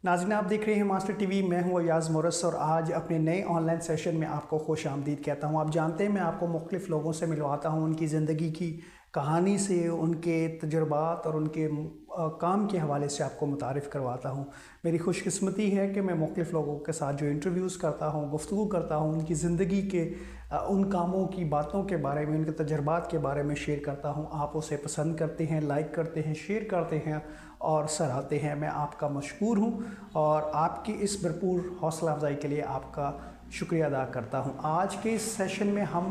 नाज़रीन, आप देख रहे हैं मास्टर टीवी। मैं हूं अयाज़ मोरस और आज अपने नए ऑनलाइन सेशन में आपको खुश आमदीद कहता हूं। आप जानते हैं मैं आपको मुख्तलिफ़ लोगों से मिलवाता हूं, उनकी ज़िंदगी की कहानी से, उनके तजुर्बात और उनके काम के हवाले से आपको मुतारिफ़ करवाता हूं। मेरी खुशकिस्मती है कि मैं मुख्तलिफ़ लोगों के साथ जो इंटरव्यूज़ करता हूं, गुफ्तगू करता हूं, उनकी ज़िंदगी के उन कामों की बातों के बारे में, उनके तजुर्बात के बारे में शेयर करता हूं। आप उसे पसंद करते हैं, लाइक करते हैं, शेयर करते हैं और सराहते हैं। मैं आपका मशकूर हूं और आपकी इस भरपूर हौसला अफजाई के लिए आपका शुक्रिया अदा करता हूं। आज के इस सेशन में हम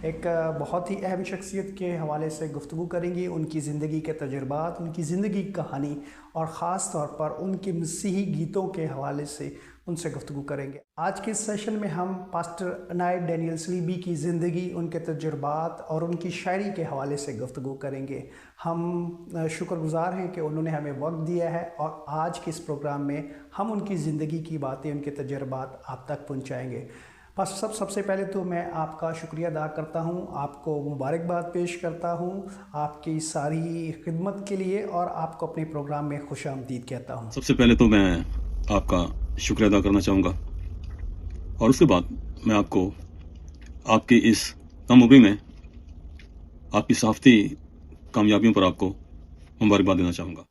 एक बहुत ही अहम शख्सियत के हवाले से गुफ्तगू करेंगे, उनकी ज़िंदगी के तजुर्बात, उनकी ज़िंदगी की कहानी और ख़ास तौर पर उनके मसीही गीतों के हवाले से उनसे गुफ्तगू करेंगे। आज के इस सेशन में हम पास्टर अनायत डैनियल सलीबी की ज़िंदगी, उनके तजुर्बात और उनकी शायरी के हवाले से गुफ्तगू करेंगे। हम शुक्रगुज़ार हैं कि उन्होंने हमें वक्त दिया है और आज के इस प्रोग्राम में हम उनकी ज़िंदगी की बातें, उनके तजुर्बात आप तक पहुँचाएँगे। बस सबसे पहले तो मैं आपका शुक्रिया अदा करता हूं, आपको मुबारकबाद पेश करता हूं आपकी सारी खिदमत के लिए और आपको अपने प्रोग्राम में खुशामदीद कहता हूं। सबसे पहले तो मैं आपका शुक्रिया अदा करना चाहूँगा और उसके बाद मैं आपको आपकी इस कम उम्र में आपकी सहाफ़ती कामयाबियों पर आपको मुबारकबाद देना चाहूँगा।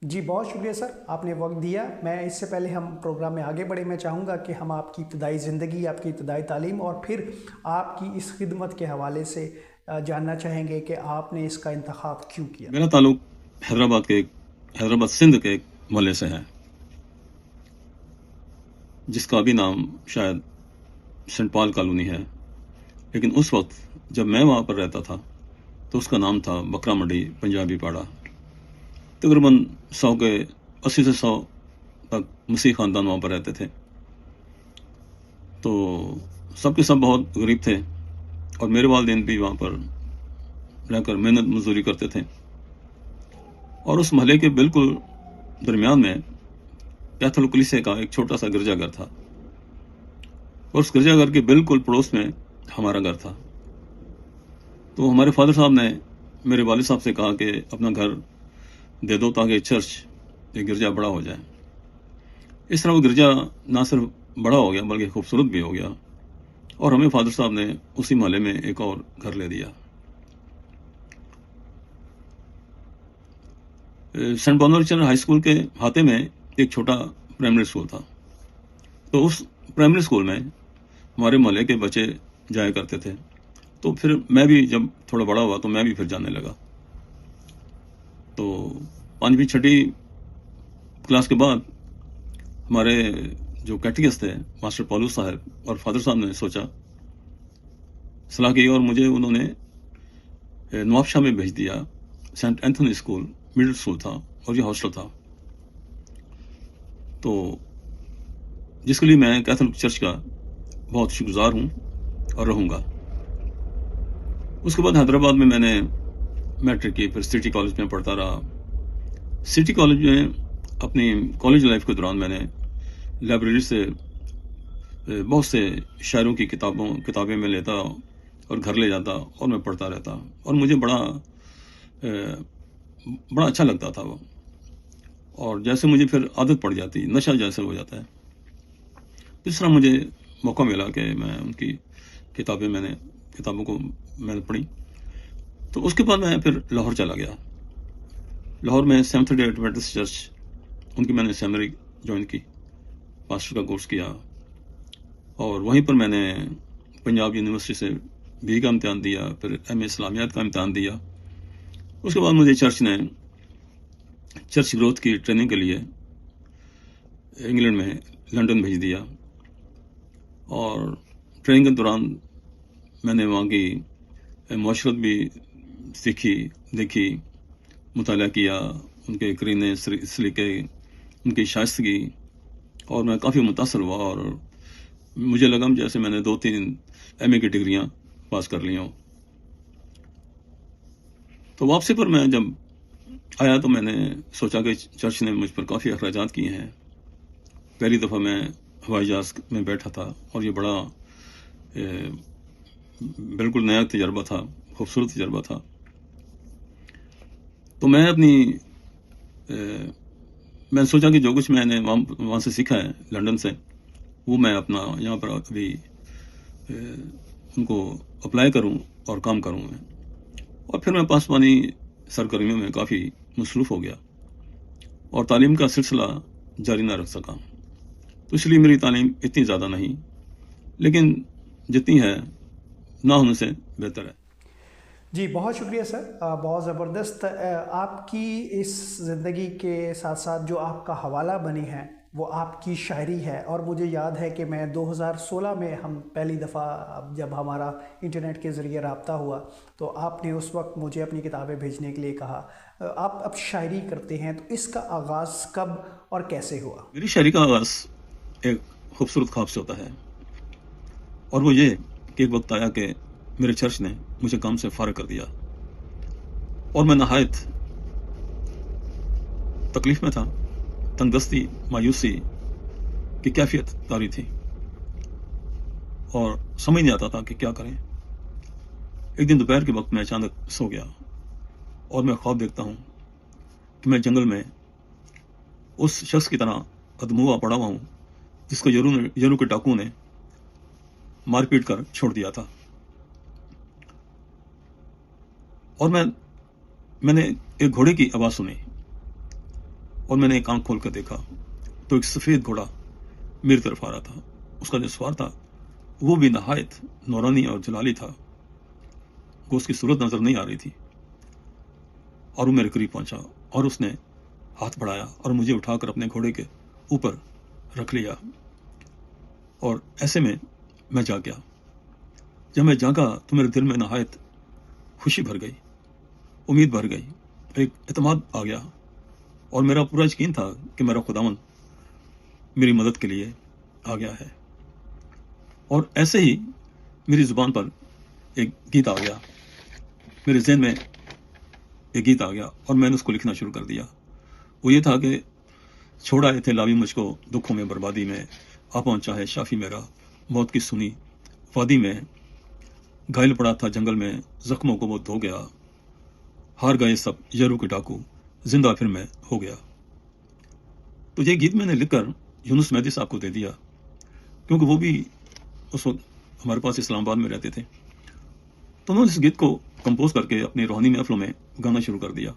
जी बहुत शुक्रिया सर, आपने वक्त दिया। मैं इससे पहले हम प्रोग्राम में आगे बढ़े, मैं चाहूँगा कि हम आपकी इब्तदाई ज़िंदगी, आपकी इब्तदाई तालीम और फिर आपकी इस खिदमत के हवाले से जानना चाहेंगे कि आपने इसका इंतखाब क्यों किया। मेरा ताल्लुक हैदराबाद सिंध के एक मोहल्ले से है, जिसका अभी नाम शायद सेंट पॉल कॉलोनी है, लेकिन उस वक्त जब मैं वहाँ पर रहता था तो उसका नाम था बकरा मंडी पंजाबी पाड़ा। तकरीबन 80 से 100 तक मसीह ख़ानदान वहाँ पर रहते थे। तो सबके सब बहुत गरीब थे और मेरे वालिदैन भी वहाँ पर रहकर मेहनत मजदूरी करते थे। और उस महल्ले के बिल्कुल दरमियान में कैथोलिक कलीसिया का एक छोटा सा गिरजाघर था और उस गिरजाघर के बिल्कुल पड़ोस में हमारा घर था। तो हमारे फादर साहब ने मेरे वालिद साहब से कहा कि अपना घर दे दो ताकि चर्च, एक गिरजा बड़ा हो जाए। इस तरह वो गिरजा ना सिर्फ बड़ा हो गया बल्कि खूबसूरत भी हो गया और हमें फादर साहब ने उसी मोहल्ले में एक और घर ले दिया। सेंट बोनावेंचर हाई स्कूल के हाथे में एक छोटा प्राइमरी स्कूल था। तो उस प्राइमरी स्कूल में हमारे मोहल्ले के बच्चे जाया करते थे। तो फिर मैं भी जब थोड़ा बड़ा हुआ तो मैं भी फिर जाने लगा। तो 5वीं 6वीं क्लास के बाद हमारे जो कैटेकिस्ट थे मास्टर पॉलू साहब और फादर साहब ने सोचा, सलाह की और मुझे उन्होंने नवाबशाह में भेज दिया। Saint Anthony school middle school था और ये हॉस्टल था, तो जिसके लिए मैं कैथोलिक चर्च का बहुत शुक्रगुजार हूँ और रहूँगा। उसके बाद हैदराबाद में मैंने मैट्रिक की, फिर सिटी कॉलेज में पढ़ता रहा। सिटी कॉलेज में अपनी कॉलेज लाइफ के दौरान मैंने लाइब्रेरी से बहुत से शायरों की किताबें मैं लेता और घर ले जाता और मैं पढ़ता रहता और मुझे बड़ा अच्छा लगता था वो। और जैसे मुझे फिर आदत पड़ जाती, नशा जैसे हो जाता है, इस तरह मुझे मौका मिला कि मैं उनकी किताबों को मैंने पढ़ी। तो उसके बाद मैं फिर लाहौर चला गया। लाहौर में सेवंथ डे एडवेंटिस्ट चर्च, उनकी मैंने सेमिनरी ज्वाइन की, पास्टर का कोर्स किया और वहीं पर मैंने पंजाब यूनिवर्सिटी से BA का इम्तिहान दिया, फिर MA इस्लामियात का इम्तिहान दिया। उसके बाद मुझे चर्च ने चर्च ग्रोथ की ट्रेनिंग के लिए इंग्लैंड में लंदन भेज दिया और ट्रेनिंग के दौरान मैंने वहाँ की माशरत भी सीखी, देखी, मुताला किया, उनके करीने सलीके, उनकी शाइस्तगी, और मैं काफ़ी मुतासर हुआ और मुझे लगा जैसे मैंने 2-3 MA की डिग्रियाँ पास कर ली हों। तो वापसी पर मैं जब आया तो मैंने सोचा कि चर्च ने मुझ पर काफ़ी अखराजात किए हैं। पहली दफ़ा मैं हवाई जहाज़ में बैठा था और ये बड़ा बिल्कुल नया तजर्बा था, खूबसूरत तजर्बा था। तो मैं अपनी میں نے سوچا کہ جو کچھ میں نے وہاں سے سیکھا ہے لندن سے، وہ میں اپنا یہاں پر ابھی ان کو اپلائی کروں اور کام کروں میں. اور پھر میں پاسبانی سرگرمیوں میں کافی مصروف ہو گیا اور تعلیم کا سلسلہ جاری نہ رکھ سکا. تو اس لیے میری تعلیم اتنی زیادہ نہیں، لیکن جتنی ہے نہ ہونے سے بہتر ہے. جی بہت شکریہ سر، بہت زبردست. آپ کی اس زندگی کے ساتھ ساتھ جو آپ کا حوالہ بنی ہے وہ آپ کی شاعری ہے. اور مجھے یاد ہے کہ میں 2016 میں ہم پہلی دفعہ جب ہمارا انٹرنیٹ کے ذریعے رابطہ ہوا تو آپ نے اس وقت مجھے اپنی کتابیں بھیجنے کے لیے کہا. آپ اب شاعری کرتے ہیں، تو اس کا آغاز کب اور کیسے ہوا؟ میری شاعری کا آغاز ایک خوبصورت خواب سے ہوتا ہے، اور وہ یہ کہ ایک وقت آیا کہ میرے چرچ نے مجھے کام سے فارغ کر دیا اور میں نہایت تکلیف میں تھا. تنگدستی، مایوسی کی کیفیت طاری تھی اور سمجھ نہیں آتا تھا کہ کیا کریں. ایک دن دوپہر کے وقت میں اچانک سو گیا اور میں خواب دیکھتا ہوں کہ میں جنگل میں اس شخص کی طرح ادموا پڑا ہوا ہوں جس کو یرو کے ڈاکو نے مار پیٹ کر چھوڑ دیا تھا. اور میں نے ایک گھوڑے کی آواز سنی اور میں نے ایک آنکھ کھول کر دیکھا تو ایک سفید گھوڑا میری طرف آ رہا تھا. اس کا جو سوار تھا وہ بھی نہایت نورانی اور جلالی تھا. وہ اس کی صورت نظر نہیں آ رہی تھی اور وہ میرے قریب پہنچا اور اس نے ہاتھ بڑھایا اور مجھے اٹھا کر اپنے گھوڑے کے اوپر رکھ لیا. اور ایسے میں جاگ گیا. جب میں جاگا تو میرے دل میں نہایت خوشی بھر گئی، امید بھر گئی، ایک اعتماد آ گیا اور میرا پورا یقین تھا کہ میرا خداوند میری مدد کے لیے آ گیا ہے. اور ایسے ہی میری زبان پر ایک گیت آ گیا، میرے ذہن میں ایک گیت آ گیا اور میں نے اس کو لکھنا شروع کر دیا. وہ یہ تھا کہ چھوڑ آئے تھے لاوی مجھ کو دکھوں میں بربادی میں، آ پہنچا ہے شافی میرا موت کی سنی وادی میں. گھائل پڑا تھا جنگل میں زخموں کو وہ دھو گیا، ہار گئے سب یرو کے ڈاکو زندہ پھر میں ہو گیا. تو یہ گیت میں نے لکھ کر یونس مہدی صاحب کو دے دیا، کیونکہ وہ بھی اس وقت ہمارے پاس اسلام آباد میں رہتے تھے. تو انہوں نے اس گیت کو کمپوز کر کے اپنی روحانی محفلوں میں گانا شروع کر دیا.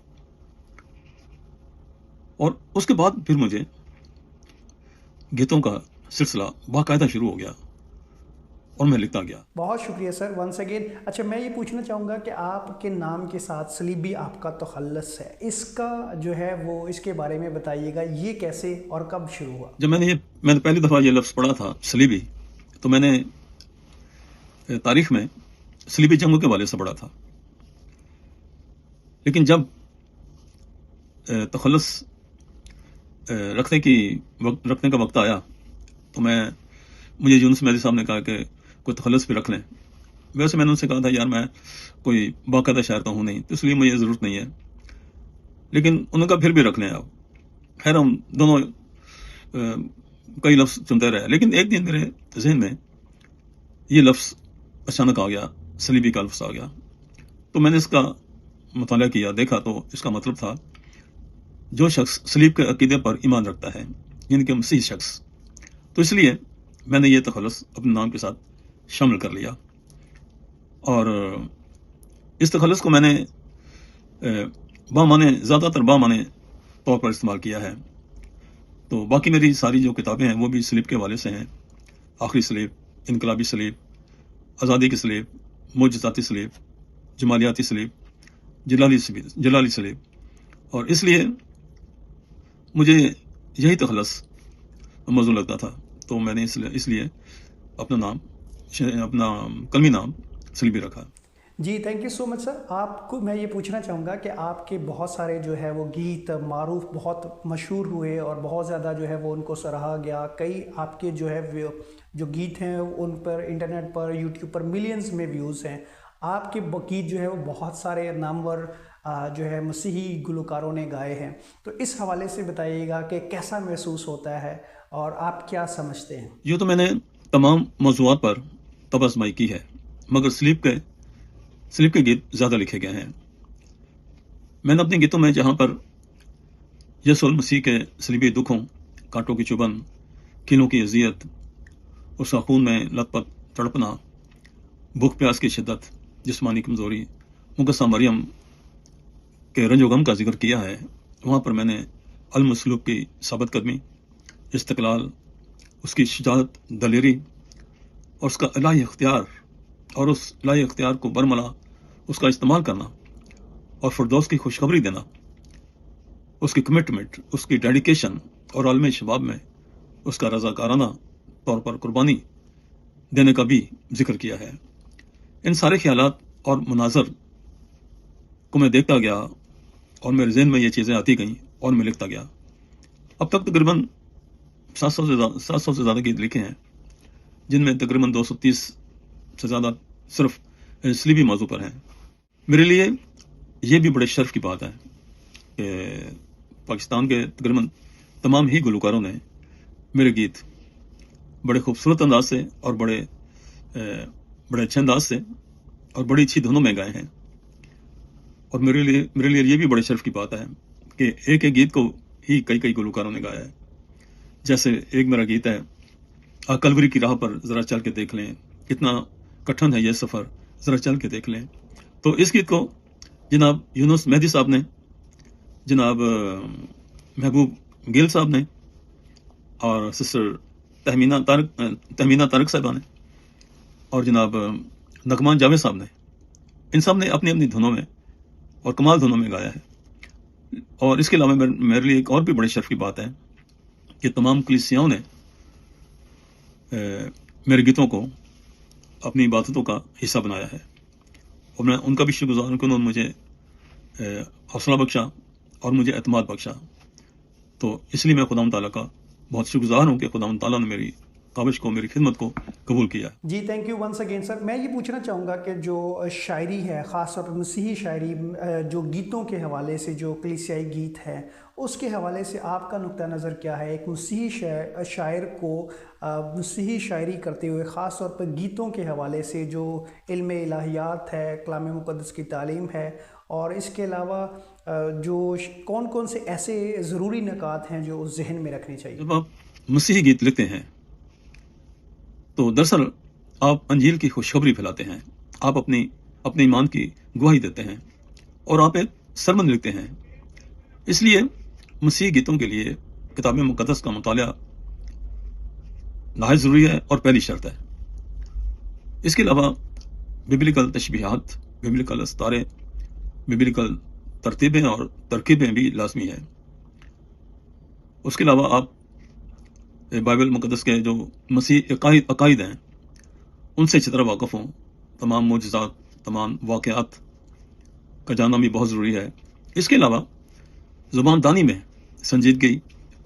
اور اس کے بعد پھر مجھے گیتوں کا سلسلہ باقاعدہ شروع ہو گیا اور میں لکھتا گیا. بہت شکریہ سر ونس اگین. اچھا میں یہ پوچھنا چاہوں گا کہ آپ کے نام کے ساتھ صلیبی آپ کا تخلص ہے، اس کا جو ہے وہ اس کے بارے میں بتائیے گا، یہ کیسے اور کب شروع ہوا؟ جب میں نے پہلی دفعہ یہ لفظ پڑھا تھا صلیبی، تو میں نے تاریخ میں صلیبی جنگوں کے حوالے سے پڑھا تھا. لیکن جب تخلص رکھنے کا وقت آیا تو مجھے یونس مہدی صاحب نے کہا کہ کوئی تخلص بھی رکھ لیں. ویسے میں نے ان سے کہا تھا یار میں کوئی باقاعدہ شاعر تو ہوں نہیں، تو اس لیے مجھے ضرورت نہیں ہے. لیکن انہوں نے کہا پھر بھی رکھ لیں آپ. خیر ہم دونوں کئی لفظ چنتے رہے، لیکن ایک دن میرے ذہن میں یہ لفظ اچانک آ گیا، صلیبی کا لفظ آ گیا. تو میں نے اس کا مطالعہ کیا، دیکھا تو اس کا مطلب تھا جو شخص صلیب کے عقیدے پر ایمان رکھتا ہے، یعنی کہ مسیحی شخص. تو اس لیے میں نے یہ تخلص اپنے نام کے ساتھ شامل کر لیا اور اس تخلص کو میں نے زیادہ تر بامعنی طور پر استعمال کیا ہے. تو باقی میری ساری جو کتابیں ہیں وہ بھی صلیب کے حوالے سے ہیں. آخری صلیب، انقلابی صلیب، آزادی کی صلیب، معجزاتی صلیب، جمالیاتی صلیب، جلالی صلیب. اور اس لیے مجھے یہی تخلص موزوں لگتا تھا، تو میں نے اس لیے اپنا قلمی نام صلیبی رکھا. جی تھینک یو سو مچ سر. آپ کو میں یہ پوچھنا چاہوں گا کہ آپ کے بہت سارے جو ہے وہ گیت معروف بہت مشہور ہوئے اور بہت زیادہ جو ہے وہ ان کو سراہا گیا. کئی آپ کے جو ہے جو گیت ہیں ان پر انٹرنیٹ پر یوٹیوب پر ملینز میں ویوز ہیں. آپ کے گیت جو ہے وہ بہت سارے نامور جو ہے مسیحی گلوکاروں نے گائے ہیں. تو اس حوالے سے بتائیے گا کہ کیسا محسوس ہوتا ہے اور آپ کیا سمجھتے ہیں؟ یہ تو میں نے تمام موضوعات پر طب آزمائی کی ہے، مگر صلیب کے گیت زیادہ لکھے گئے ہیں. میں نے اپنے گیتوں میں جہاں پر यसुल मसीह के सलीबी दुखों, कांटों की चुभन, कीलों की अजियत, उसका खून में लथपथ तड़पना, भूख प्यास की शिद्दत, जिस्मानी कमजोरी, मुकद्दसा मरियम के रंजो गम का जिक्र किया है। वहाँ पर मैंने अल-मसलूब की साबित कदमी, इस्तकलाल, उसकी शुजाअत, दलेरी और उसका इलाही इख्तियार, और उस इलाही इख्तियार को बरमला उसका इस्तेमाल करना और फिरदौस की खुशखबरी देना, उसकी कमिटमेंट, उसकी डेडिकेशन और आलम शबाब में उसका रज़ाकाराना तौर पर कुर्बानी देने का भी जिक्र किया है। इन सारे ख्यालात और मनाजर को मैं देखता गया और मेरे जहन में ये चीज़ें आती गईं और मैं लिखता गया। अब तक तकरीबन 700 से ज़्यादा गीत लिखे हैं, जिनमें तकरीबन 230 से ज़्यादा सिर्फ सलीबी मौजू पर हैं। मेरे लिए ये भी बड़े शर्फ की बात है कि पाकिस्तान के तकरीबन तमाम ही गुलकारों ने मेरे गीत बड़े खूबसूरत अंदाज से और बड़े अच्छे अंदाज से और बड़ी अच्छी धुनों में गाए हैं। और मेरे लिए ये भी बड़े शर्फ की बात है कि एक एक गीत को ही कई गुलकारों ने गाया है। जैसे एक मेरा गीत है, कलवरी की राह पर ज़रा चल के देख लें, कितना कठिन है ये सफ़र, ज़रा चल के देख लें। तो इस गीत को जनाब यूनुस मेहदी साहब ने, जनाब महबूब गिल साहब ने और सिस्टर तहमीना तारक साहबा ने और जनाब नगमान जावेद साहब ने, इन सब ने अपनी अपनी धुनों में और कमाल धुनों में गाया है। और इसके अलावा मेरे लिए एक और भी बड़े शर्फ की बात है कि तमाम कलीसियाओं ने मेरे गीतों को अपनी इबादतों का हिस्सा बनाया है, और मैं उनका भी शुक्रगुजार हूं कि उन्होंने मुझे हौसला बख्शा और मुझे एतमाद बख्शा। तो इसलिए मैं खुदा ताला का बहुत शुक्रगुजार हूँ कि खुदा ताला ने मेरी काविश को, मेरी खिदमत को कबूल किया। जी, thank you once again sir. मैं ये पूछना चाहूँगा कि जो शायरी है, ख़ास तौर पर मसीही शायरी, जो गीतों के हवाले से, जो कलीसियाई गीत है, उसके हवाले से आपका नुक्ता नज़र क्या है? एक मसीही शायर को मसीही शायरी करते हुए, ख़ास तौर पर गीतों के हवाले से, जो इल्म इलाहियात है, कलाम मुक़द्दस की तालीम है, और इसके अलावा जो कौन कौन से ऐसे ज़रूरी निकात हैं जो उस जहन में रखने चाहिए? जब आप मसीही गीत लिखते हैं तो दरअसल आप अंजील की खुशखबरी फैलाते हैं, आप अपने ईमान की गवाही देते हैं और आप एक सरमन लिखते हैं। इसलिए मसीही गीतों के लिए किताब मुक़द्दस का मुताला नहायत ज़रूरी है और पहली शर्त है। इसके अलावा बिब्लिकल तशबीहात, बिब्लिकल अस्तारे, बिब्लिकल तरतीबें और तरकीबें भी लाजमी है। उसके अलावा आप बाइबल मुक़द्दस के जो मसीह अकायद हैं उनसे अच्छी तरह वाक़फ़ हों। तमाम मोजज़ात, तमाम वाक़यात का जानना भी बहुत ज़रूरी है। इसके अलावा ज़ुबान दानी में संजीदगी,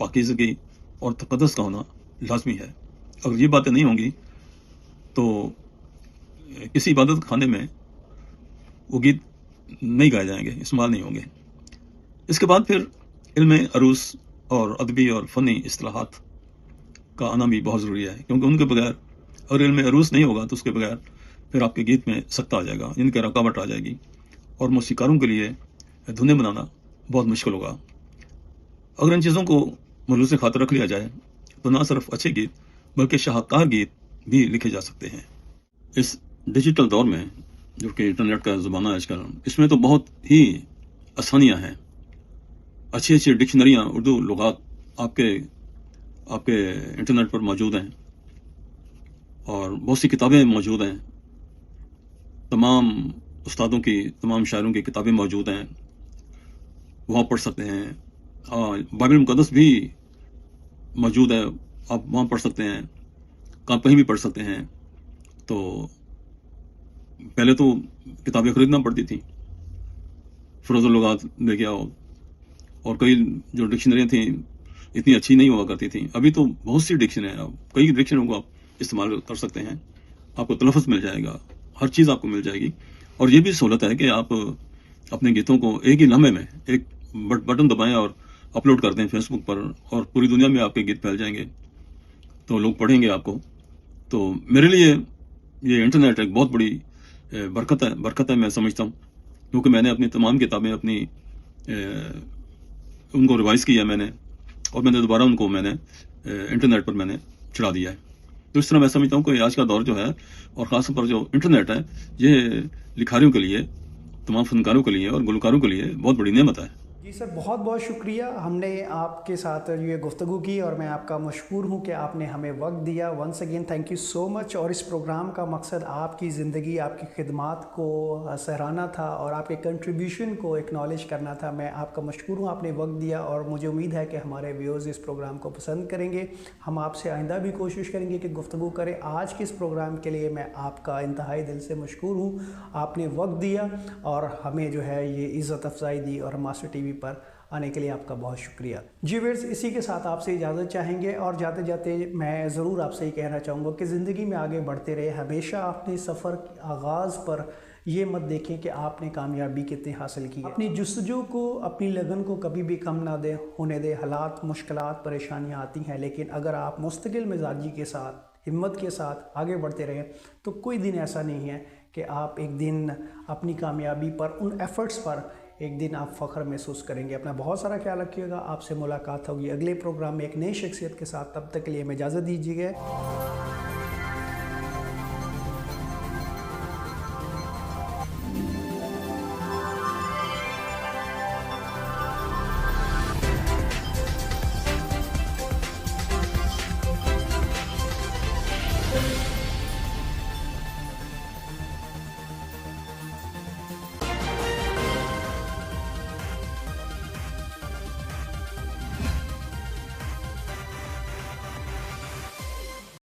पाकीज़गी और तक़द्दुस का होना लाजमी है। अगर ये बातें नहीं होंगी तो किसी इबादत खाने में वो गीत नहीं गाए जाएंगे, इस्तेमाल नहीं होंगे। इसके बाद फिर इल्म अरूस और अदबी और फ़नी इस्तिलाहात का आना भी बहुत ज़रूरी है, क्योंकि उनके बगैर, अगर इल्म अरूस नहीं होगा तो उसके बगैर फिर आपके गीत में सख्ता आ जाएगा, इनके रुकावट आ जाएगी और मौसीकारों के लिए धुनें बनाना बहुत मुश्किल होगा। अगर इन चीज़ों को मलूज़ से खातर रख लिया जाए तो ना सिर्फ अच्छे गीत बल्कि शाहकार गीत भी लिखे जा सकते हैं। इस डिजिटल दौर में जो कि इंटरनेट का ज़माना है आजकल, इसमें तो बहुत ही आसानियाँ हैं। अच्छी अच्छी डिक्शनरियाँ, उर्दू लुगात आपके इंटरनेट पर मौजूद हैं और बहुत सी किताबें मौजूद हैं। तमाम उस्तादों की, तमाम शायरों की किताबें मौजूद हैं, वहाँ पढ़ सकते हैं। बाइबल मुक़द्दस भी मौजूद है, आप वहाँ पढ़ सकते हैं, आप कहीं भी पढ़ सकते हैं। तो पहले तो किताबें ख़रीदना पड़ती थी, फ़रोज़ुल लुगात लेके आओ, और कई जो डिक्शनरियाँ थी इतनी अच्छी नहीं हुआ करती थी। अभी तो बहुत सी डिक्शनरी हैं, कई डिक्शनरियों को आप इस्तेमाल कर सकते हैं, आपको तलफ़्फ़ुज़ मिल जाएगा, हर चीज़ आपको मिल जाएगी। और ये भी सहूलत है कि आप अपने गीतों को एक ही लम्हे में एक बटन दबाएं और अपलोड कर दें फेसबुक पर, और पूरी दुनिया में आपके गीत फैल जाएंगे, तो लोग पढ़ेंगे आपको। तो मेरे लिए ये इंटरनेट एक बहुत बड़ी बरकत है मैं समझता हूँ, क्योंकि मैंने अपनी तमाम किताबें अपनी ان کو ریوائز کیا میں نے، اور میں نے دوبارہ ان کو میں نے انٹرنیٹ پر میں نے چڑھا دیا ہے. تو اس طرح میں سمجھتا ہوں کہ آج کا دور جو ہے، اور خاص طور پر جو انٹرنیٹ ہے، یہ لکھاریوں کے لیے، تمام فنکاروں کے لیے اور گلوکاروں کے لیے بہت بڑی نعمت ہے. جی سر، بہت بہت شکریہ. ہم نے آپ کے ساتھ یہ گفتگو کی اور میں آپ کا مشکور ہوں کہ آپ نے ہمیں وقت دیا. Once again thank you so much. اور اس پروگرام کا مقصد آپ کی زندگی، آپ کی خدمات کو سراہنا تھا اور آپ کے کنٹریبیوشن کو اکنالج کرنا تھا. میں آپ کا مشکور ہوں، آپ نے وقت دیا، اور مجھے امید ہے کہ ہمارے ویورز اس پروگرام کو پسند کریں گے. ہم آپ سے آئندہ بھی کوشش کریں گے کہ گفتگو کریں. آج کے اس پروگرام کے لیے میں آپ کا انتہائی دل سے مشکور ہوں. آپ نے وقت دیا اور ہمیں جو ہے یہ عزت افزائی دی، اور ماسٹر ٹی وی پر آنے کے لیے آپ کا بہت شکریہ. جی ویئرز، اسی کے ساتھ آپ سے اجازت چاہیں گے، اور جاتے جاتے میں ضرور آپ سے یہ کہنا چاہوں گا کہ زندگی میں آگے بڑھتے رہے. ہمیشہ اپنے سفر کے آغاز پر یہ مت دیکھیں کہ آپ نے کامیابی کتنی حاصل کی ہے. اپنی جستجو کو، اپنی لگن کو کبھی بھی کم نہ دیں ہونے دیں. حالات، مشکلات، پریشانیاں آتی ہیں، لیکن اگر آپ مستقل مزاجی کے ساتھ، ہمت کے ساتھ آگے بڑھتے رہیں تو کوئی دن ایسا نہیں ہے کہ آپ ایک دن اپنی کامیابی پر، ان ایفرٹس پر ایک دن آپ فخر محسوس کریں گے. اپنا بہت سارا خیال رکھیے گا. آپ سے ملاقات ہوگی اگلے پروگرام میں ایک نئی شخصیت کے ساتھ. تب تک کے لیے ہمیں اجازت دیجیے گا.